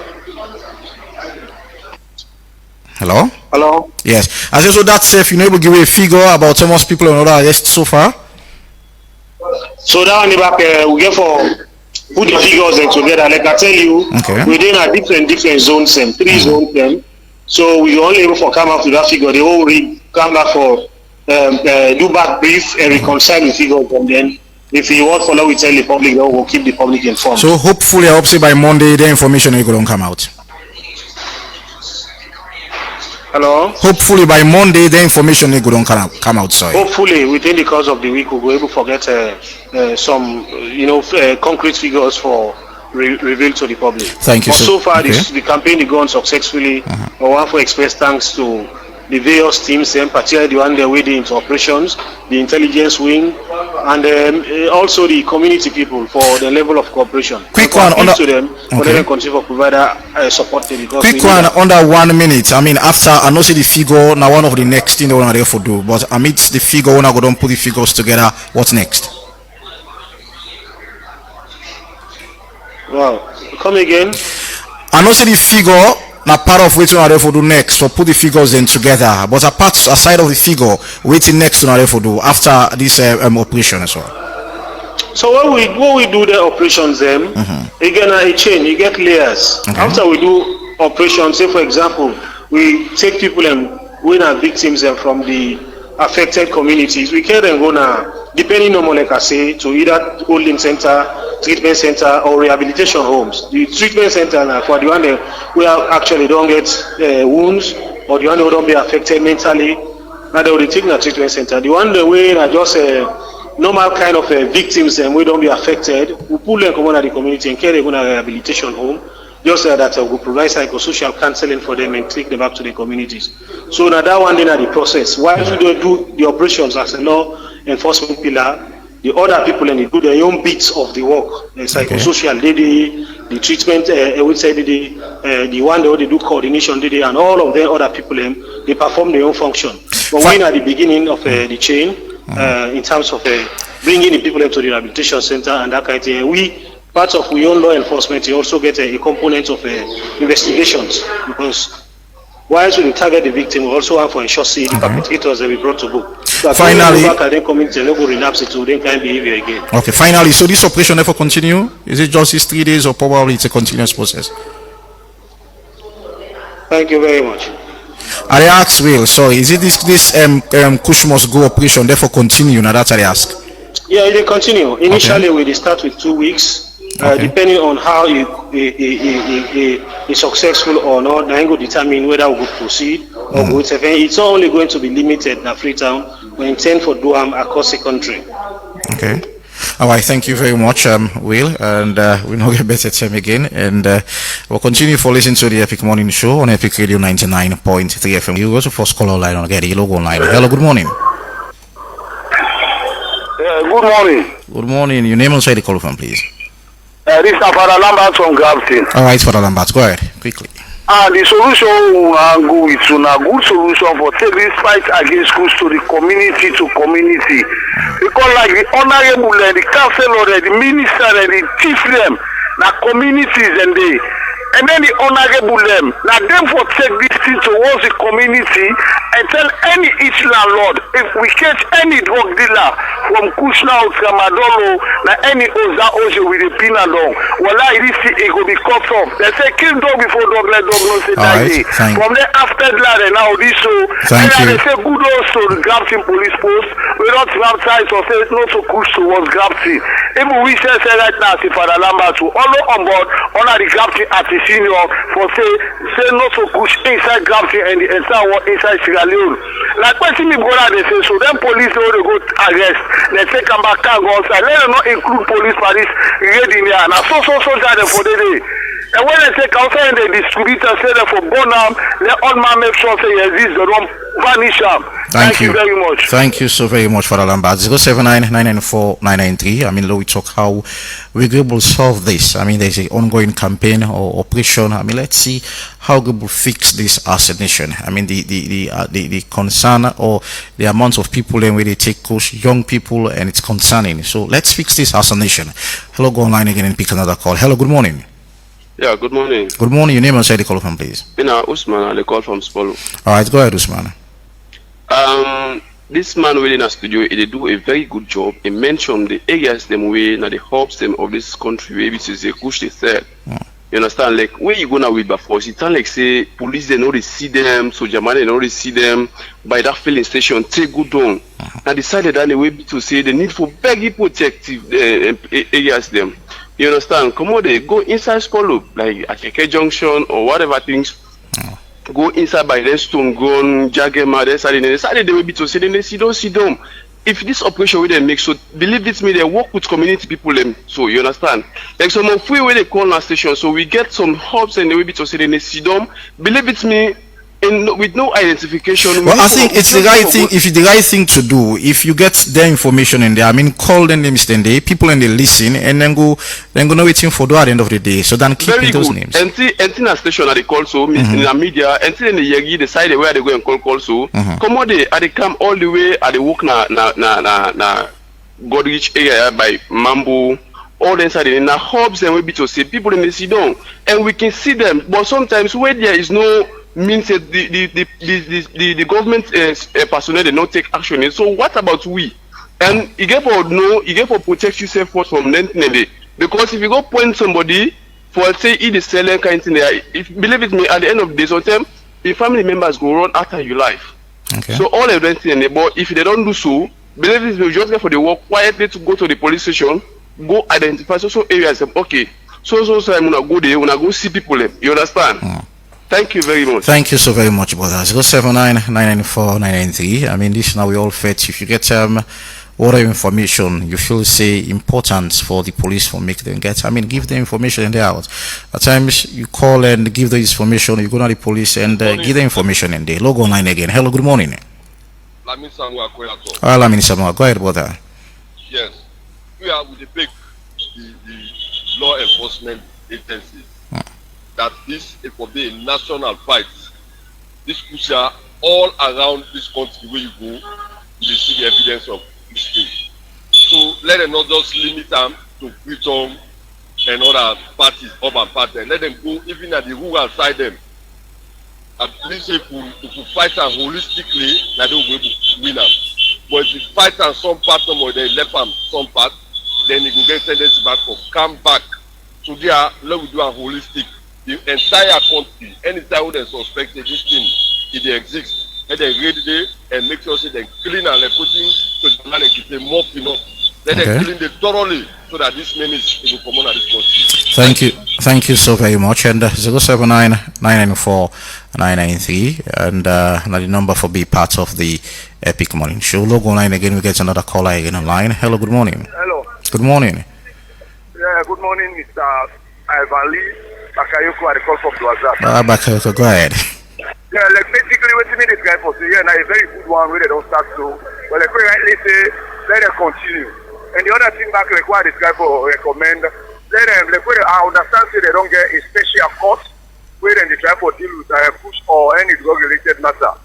Hello? Hello? Yes. I say so that's if you're able to give you a figure about how much people on other arrest so far. So that one the back we get for put the figures together. Like I tell you, within a different zones, 3 zones. So we only able for come up to that figure. They all come back for do back brief and reconcile the figures, and then if you want follow, we tell the public. Then we'll keep the public informed. So hopefully, I hope say by Monday the information will don't come out. Hello. Hopefully by Monday the information will don't come out. Sorry. Hopefully within the course of the week we'll be able to get some concrete figures for revealed to the public. Thank you. But so far the campaign is gone successfully. I want to express thanks to the various teams, and particularly the one that way into operations, the intelligence wing, and also the community people for the level of cooperation. Quick one under to them, for them continue to provide support. Quick one under 1 minute. I mean, after I know see the figure now, one of the next thing they want to therefore do, but amidst the figure, when I go don't put the figures together, what's next? Wow, come again. I know see the figure. Now part of waiting on for do next, so put the figures then together. But aside of the figure, waiting next to for do after this operation as well. So when we do the operations, again a chain, you get layers. After we do operations, say for example, we take people and we are victims from the affected communities. We can then go now, depending on like I say, to either holding center, treatment center, or rehabilitation homes. The treatment center now for the one that we actually don't get wounds, or the one who don't be affected mentally, now they will take the treatment center. The one that we are just normal kind of victims and we don't be affected, we pull them come out of the community and carry them to a rehabilitation home. Just that we provide psychosocial counseling for them and take them back to the communities. So now that one then are the process. While we do the operations as a law enforcement pillar, the other people and they do their own bits of the work. The psychosocial, the treatment, I would say the one that they do coordination, and all of the other people they perform their own function. But we're at the beginning of the chain in terms of bringing the people into the rehabilitation center and that kind of thing. Part of our own law enforcement, you also get a component of investigations, because whilst we target the victim, we also have to ensure the perpetrators that we brought to book. So finally, behavior again. Okay, finally, so this operation never continue? Is it just these 3 days or probably it's a continuous process? Thank you very much. I ask Will, sorry, is it this Kush must go operation therefore continue? Now that's what I ask. Yeah, it will continue. Initially, we start with 2 weeks. Depending on how is successful or not, then will determine whether we will proceed or go to event. It's not only going to be limited in Freetown. We intend for Durham across the country. Okay. All right, thank you very much, Will, and we'll not get better time again, and we'll continue for listening to the Epic Morning Show on Epic Radio 99.3 FM. You go to first caller line on get the logo online. Hello, good morning. Good morning. Good morning. Your name and say the call from, please. This is Father Lambert from Grafton. All right, Father Lambert, go ahead quickly. And the solution go with a good solution for take this fight against schools to the community because like the honorable the councillor the minister and the chief them na communities and then the honorable them now them for take this thing towards the community and tell any each landlord if we catch any drug dealer from Kushna or Tramadolo na any Oza Oje with the pinadol well this it will be cut off. They say kill dog before dog let dog not say that. From there after that and now this so and they say good also the Grafton police post we don't baptize or say it's not so push towards Grafton. Even we say right now see Father Lambert to all on board honor the Grafton at the senior for say not so push inside Grafton and the entire war inside Sierra Leone. Like when see me brother they say so then police they go arrest they take them back and go outside. Let them not include police for this raiding here and so that for the day. And when they take outside and they distribute and say that for Bonham, let all man make sure say yes, this they don't vanish them. Thank you very much. Thank you so very much, Father Lambert. 079-994-993. I mean, we talk how we will solve this. I mean, there's an ongoing campaign or operation. I mean, let's see how we will fix this as a nation. I mean, the concern or the amount of people and where they take course, young people, and it's concerning. So let's fix this as a nation. Hello, go online again and pick another call. Hello, good morning. Yeah, good morning. Good morning. Your name and say the call from, please. Usman, I call from Spolo. All right, go ahead, Usman. This man within a studio, they do a very good job. He mentioned the areas them way, now the hubs them of this country, which is a push the third. You understand? Like where you gonna with before? It's not like say police they know they see them, so Germany they know they see them by that filling station. Take good on. Now decided that the way to say the need for very protective areas them. You understand? Come on, they go inside Spolo, like at Keke Junction or whatever things. Go inside by the Stone Gun, Jagema, they decided they will be to say they see them. If this operation will they make so believe it me, they work with community people them. So you understand? Like some of we where they call our station, so we get some hubs and they will be to say they see them. Believe it me. With no identification. Well, I think it's the right thing. If it's the right thing to do, if you get their information in there, I mean, call them names, then they people and they listen, and then go no waiting for at the end of the day. So then keep those names. Until a station at the call so in the media, until the Yagi decide where they go and call so. Come on, they come all the way at the walk na Godrich area by Mambo. All inside in the hubs and we be to see people in the sit down, and we can see them. But sometimes where there is no means that the government personnel they not take action. So what about we? And you get for protect yourself from them because if you go point somebody for say it is selling kind of thing there, if believe it me at the end of the day sometimes the family members go run after your life. Okay. So all of them thing, but if they don't do so, believe it me, just get for the work quietly to go to the police station, go identify social areas. Okay, so I'm gonna go there, when I go see people. You understand? Thank you very much. Thank you so very much, brother. 079-994-993. I mean, this now we all fit. If you get whatever information you feel say important for the police for make them get, I mean, give them information and they're out. At times you call and give the information, you go to the police and give the information and they log online again. Hello, good morning. Lamin Samuel, go ahead, brother. Yes, we are with the law enforcement agencies. That this it will be a national fight. This crucial all around this country where you go, you see the evidence of this thing. So let them not just limit them to Britain and other parties, urban parties. Let them go even at the rural side them. At least if we fight them holistically, that they will be able to win them. But if you fight them some part or they left them some part, then you will get tendency back to come back. So there, let we do a holistic. The entire country, anytime they suspect this thing, if they exist, let them read it and make sure they clean and they put in to the man and keep them mopping up. Let them clean it thoroughly so that this menace will come on at this country. Thank you so very much. And 079-994-993 and now the number for be part of the Epic Morning Show. Log online again, we get another caller again online. Hello, good morning. Hello. Good morning. Yeah, good morning, Mr. Ivan Lee Bakayoko. I call from Dwazat. Bakayoko, go ahead. Yeah, like basically what you mean this guy for say, yeah, now a very good one where they don't start so. But like we rightly say, let them continue. And the other thing back like what this guy for recommend, let them like where I understand say they don't get a special court where then they try for deal with push or any drug related matter.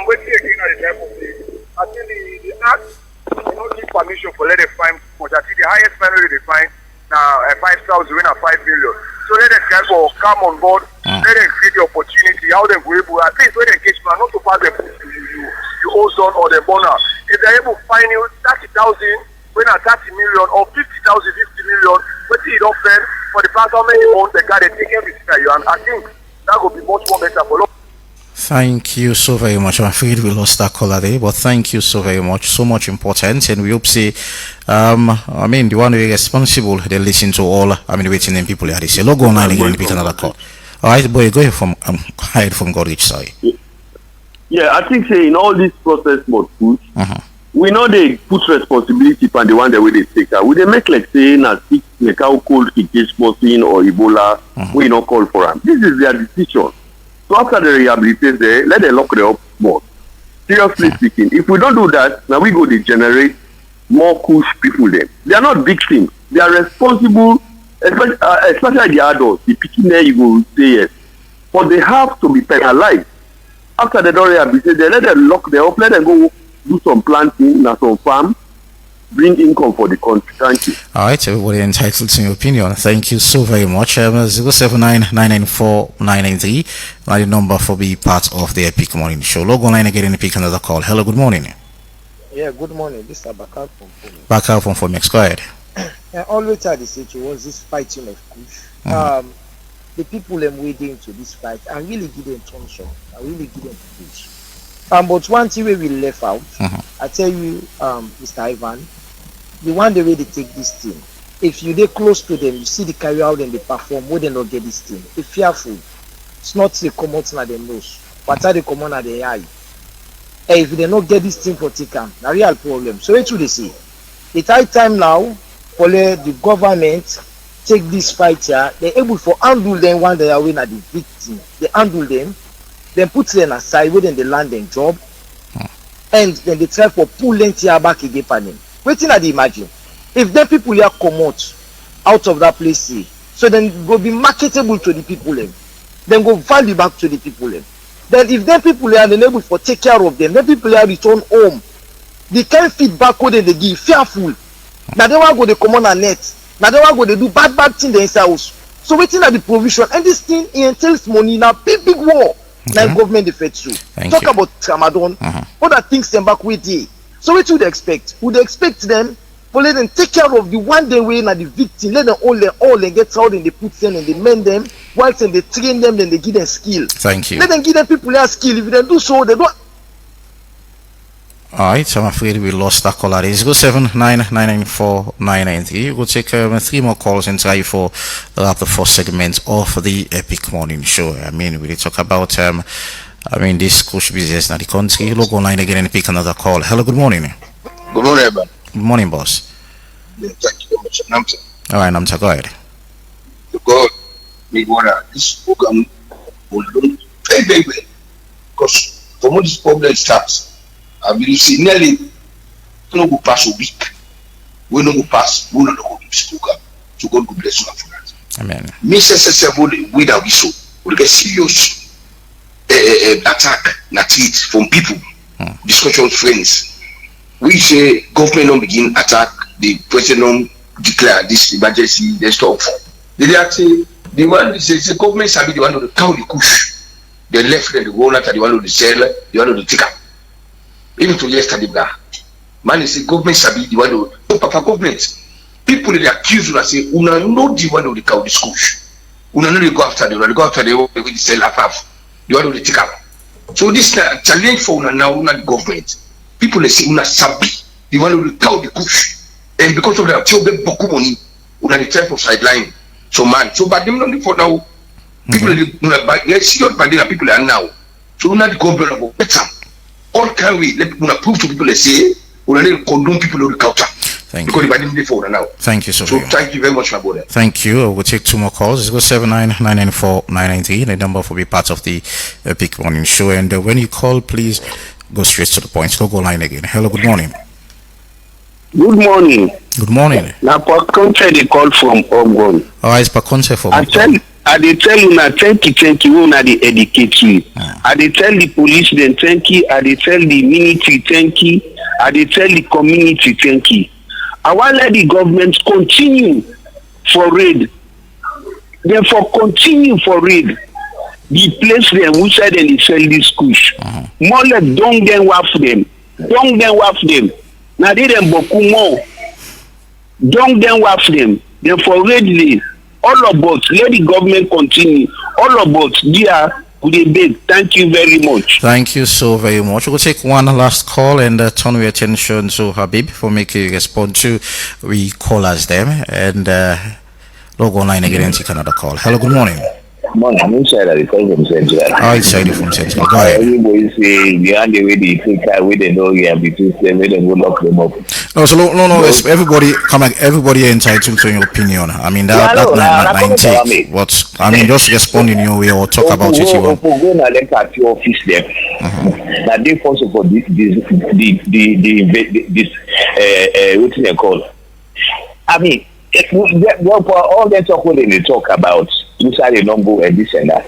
Wait till again at the try for say, I think the act they don't give permission for let them find much. I think the highest penalty they find now 5,000 win at 5 million. So let them guys go come on board, let them create the opportunity, how they will able at least when they engage man, not to pass them you ozone or the bonus. If they're able to find you 30,000 when at 30 million or 50,000, 50 million, but it often for the past how many months they got to take everything that you and I think that would be much more better for long. Thank you so very much. I'm afraid we lost that caller there, but thank you so very much. So much important, and we hope say, I mean, the one who is responsible, they listen to all. I mean, waiting in people here. They say, log online again and pick another call. All right, boy, go ahead from hide from Godrich. Sorry. Yeah, I think say in all this process, but push. We know they put responsibility on the one that way they take out. We they make like say na sick like how cold it is sporting or Ebola. We not call for them. This is their decision. So after the rehabilitation there, let them lock them up more. Seriously speaking, if we don't do that, now we go to generate more push people then. They are not victims. They are responsible, especially the adults. The picking there you go say yes. But they have to be penalized. After the don't rehabilitate, they let them lock them up, let them go do some planting, na some farm, bring income for the country. Thank you. All right, everybody entitled to your opinion. Thank you so very much. 079-994-993. The number for be part of the Epic Morning Show. Log online again and pick another call. Hello, good morning. Yeah, good morning. This is Bakar from Fomex. Bakar from Fomex. Go ahead. I always had this issue was this fighting of push. The people waiting into this fight and really give them tension. I really give them push. But one thing we left out, I tell you, Mr. Ivan, the one the way they take this thing, if you they close to them, you see the carry out and they perform, where they not get this thing. If fearful, it's not the common at the nose, but they come on at the eye. Hey, if they not get this thing for taken, a real problem. So what do they say? It's high time now for the government take this fight here. They're able to handle them when they are winning at the victim. They handle them. Then put them aside within the land and job, and then they try for pull them here back again for them. Waiting at the imagine. If the people here come out of that place, so then go be marketable to the people then go value back to the people Then if them people are able for take care of them, then people are return home. They can't feedback what they give, fearful. Now they want go they come on a net. Now they want go they do bad things in their house. So waiting at the provision, and this thing entails money now, big war. Like government defeats you. Talk about Ramadan. Other things them back with you. So what would they expect? Would they expect them for let them take care of the one day way na the victim, let them all they get out and they put them and they mend them, whilst then they train them, then they give them skill. Thank you. Let them give them people their skill. If they do so, they don't. Alright, so I'm afraid we lost that caller. It's 079-994-993. We'll take 3 more calls and try for the first segment of the Epic Morning Show. I mean, we talk about this push business in the country. Log online again and pick another call. Hello, good morning. Good morning, everyone. Good morning, boss. Yeah, thank you very much. Namsa. Alright, Namsa, go ahead. God, we want this program will do very, very well. Because from when this problem starts, I will see nearly no go pass a week. We no go pass, we no go this program. So God will bless you for that. Amen. Mr. Sesebo, we that we so will get serious attack, na tweet from people, discussion friends. We say government don't begin attack, the president don't declare this emergency, they stop. They say the one the government shall be the one to count the kush. The left and the one that the one to the sell, the one to the ticker. Even to yesterday, man, say government shall be the one to papa government. People they accuse you and say, una know the one to the count the kush. Una know they go after the one to sell half. The one to the ticker. So this challenge for una now, una the government. People they say una sabi the one who count the kush, and because of that, they get boku money. Una the type of sideline. So man, so but them not for now. People they see your body people are now. So una the government of better. All can we let una prove to people they say una need condone people who counter. Thank because you. if I didn't phone now. Thank you so So very much. thank you very much, my brother. Thank you. We'll take 2 more calls. It's 079-994-993. The number for be part of the Big Morning Show. And when you call, please go straight to the point. Don't go line again. Hello, good morning. Good morning. Good morning. Now, for country, they call from Ogun. All right, it's per concept for I dey tell you now, thank you, una dey educate you. I dey tell the police then thank you, I dey tell the military thank you, I dey tell the community thank you. I want let the government continue for raid. Therefore, continue for raid. The place them which side they sell this kush. More or less, don't get waff them. Don't get waff them. Now they them boku more. Don't get waff them. Therefore, raid all of us, let the government continue. All of us, dear, we beg. Thank you very much. Thank you so very much. We'll take one last call and turn your attention to Habib for making a response to we call as them and log online again and take another call. Hello, good morning. Morning, I'm inside at the call from Central. How inside you from Central? Go ahead. Everybody say behind the way they take care, we they know yeah, between them, we they go lock them up. No, so no. It's everybody come like everybody entitled to your opinion. I mean that nine take. But I mean just respond in your way or talk about it. You want. Go na let at your office there. That they first of all this what they call. I mean, all that talk when they talk about inside the number and this and that.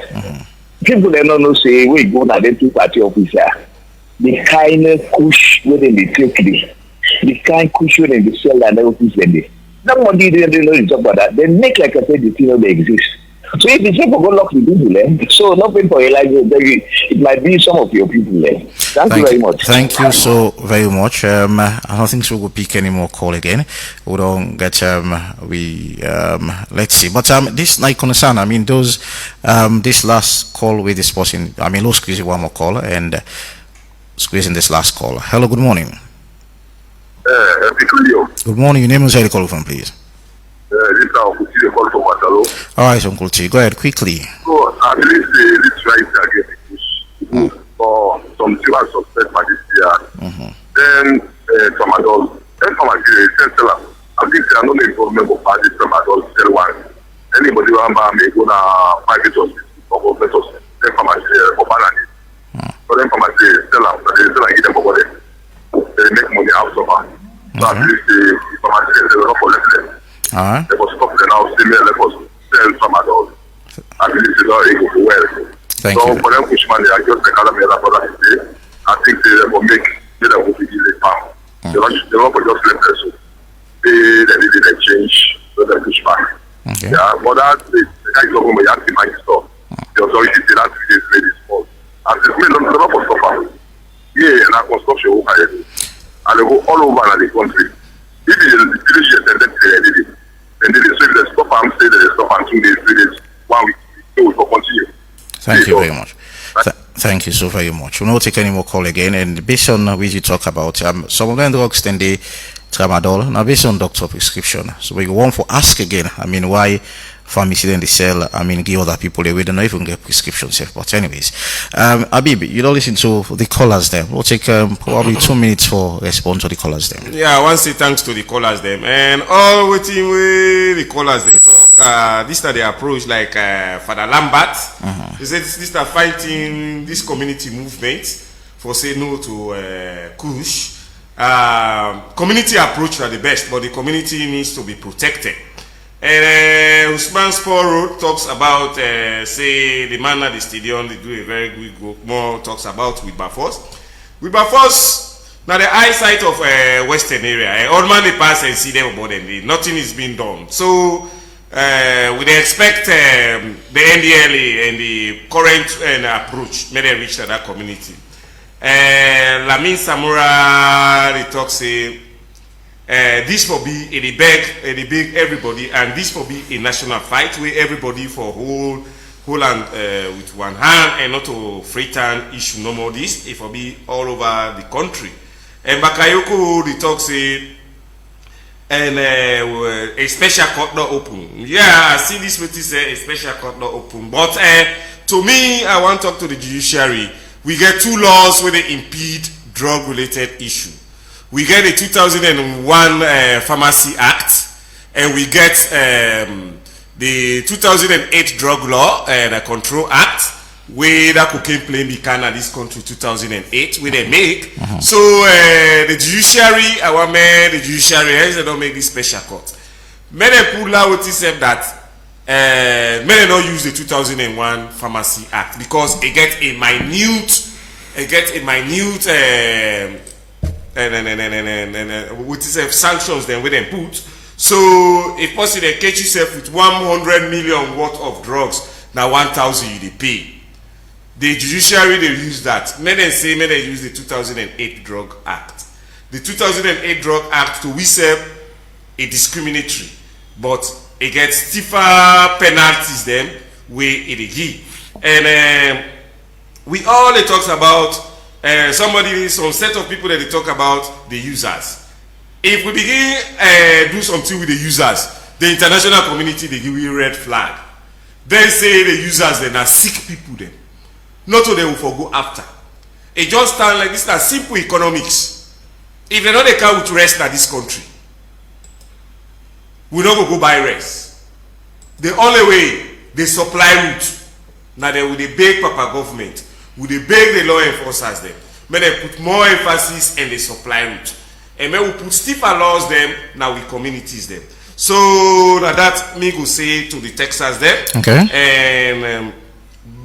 People they don't know say we go na them two party officer. The kind of push when they take the kind cushion and the sell and office and they nobody they know you talk about that. They make like I said the thing they exist. So if the people go lock the people so nothing for it might be some of your people Thank you very much. Thank you so very much. I don't think so we'll pick any more call again. We don't get let's see. But this night concern, I mean those this last call with this person, I mean let's squeeze one more call and squeezing this last call. Hello, good morning. Good morning. Your name is where you call from, please. This is Uncle T. call from Matalo. All right, Uncle T. Go ahead quickly. So I believe this right again for some children suspect by this year. Then tramadol. Then from Central. I think there are no involvement of party tramadol sell one. Anybody who may go to private hospital or government hospital. Then from for balance. So then from sell them. They sell and give them for them. They make money out of it. So I believe from they will not collect them. They must stop them now. They let us sell tramadol. I believe it's not able to well. Thank so you. For them, Cushman, they are just the kind of today. I think they will make they will be the farm. They want just let us they need a change so they push back. Yeah, but that the guy government has to mind stuff. The authority say that is very small. And the men don't know for stuff. Yeah, and I construction work ahead. And they go all over the country. If the village is then they so if they stop and say they stop and 2 days, 3 days, 1 week, they will continue. Thank you very much. Thank you so very much. We'll not take any more call again. And based on which you talk about, some of them drugs then they tramadol. Now based on doctor prescription. So we want to ask again. I mean, why pharmacy then they sell? I mean, give other people away. They don't even get prescriptions. But anyways, Habib, you don't listen to the callers there. We'll take probably 2 minutes for response to the callers there. Yeah, I want to say thanks to the callers them and all waiting with the callers they talk. This is the approach like Father Lambert. He said this are fighting this community movement for say no to Kush. Community approach are the best, but the community needs to be protected. And Usman Sport Road talks about say the man at the stadium they do a very good work. More talks about Wilberforce. Wilberforce now the eyesight of Western area. All man they pass and see them about them. Nothing is being done. So we expect the NDLA and the current approach may they reach to that community. Lamin Samura they talk say this will be a beg everybody, and this will be a national fight where everybody for hold hand with one hand and not to threaten issue no more this. It will be all over the country. And Bakayoko they talk say and a special court not open. Yeah, I see this with this a special court not open. But to me, I want to talk to the judiciary. We get 2 laws where they impede drug-related issue. we get the 2001 Pharmacy Act, and we get the 2008 Drug Law and Control Act, where that cocaine plane began at this country 2008, where they make. So the judiciary, our man, the judiciary, they don't make this special court. Many people out said that many don't use the 2001 Pharmacy Act because it get a minute, with sanctions then with them put. So if possible they catch yourself with 100 million worth of drugs, now 1,000 you they pay. The judiciary they use that. Many say they use the 2008 Drug Act. The 2008 Drug Act to we say a discriminatory, but it gets stiffer penalties then where it give. And we all they talks about some set of people that they talk about the users. If we begin do something with the users, the international community they give you red flag. They say the users then are sick people then. Not so they will forgo after. It just stand like this, as simple economics. If they know they can't rest at this country, we not go buy rest. The only way they supply route, now they will beg Papa government, will they beg the law enforcers them. May they put more emphasis in the supply route. And may we put stiffer laws them now with communities them. So that me go say to the Texas them. Okay. And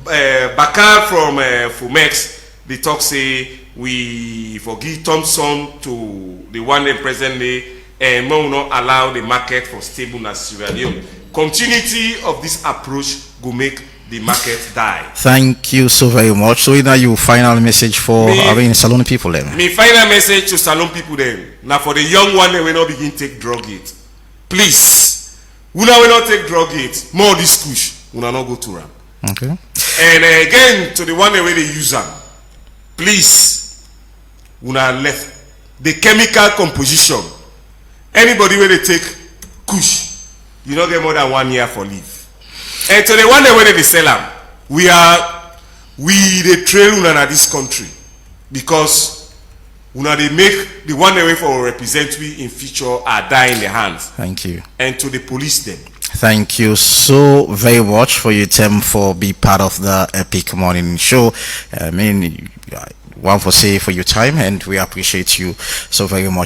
Bakar from Fumex, they talk say we forgive Thompson to the one they presently and will not allow the market for stable na Sierra Leone. Continuity of this approach will make the market die. Thank you so very much. So now your final message for Salone people then. My final message to Salone people then. Now for the young one they will not begin take drug it. Please, we will not take drug it. More this push, we will not go to RAM. Okay. And again to the one way they use them. Please, we will left the chemical composition. Anybody where they take kush, you don't get more than 1 year for leave. And to the one way they sell them, we the trail una this country because una they make the one way for representative in future are die in their hands. Thank you. And to the police them. Thank you so very much for your time for be part of the Epic Morning Show. I mean, one for say for your time, and we appreciate you so very much.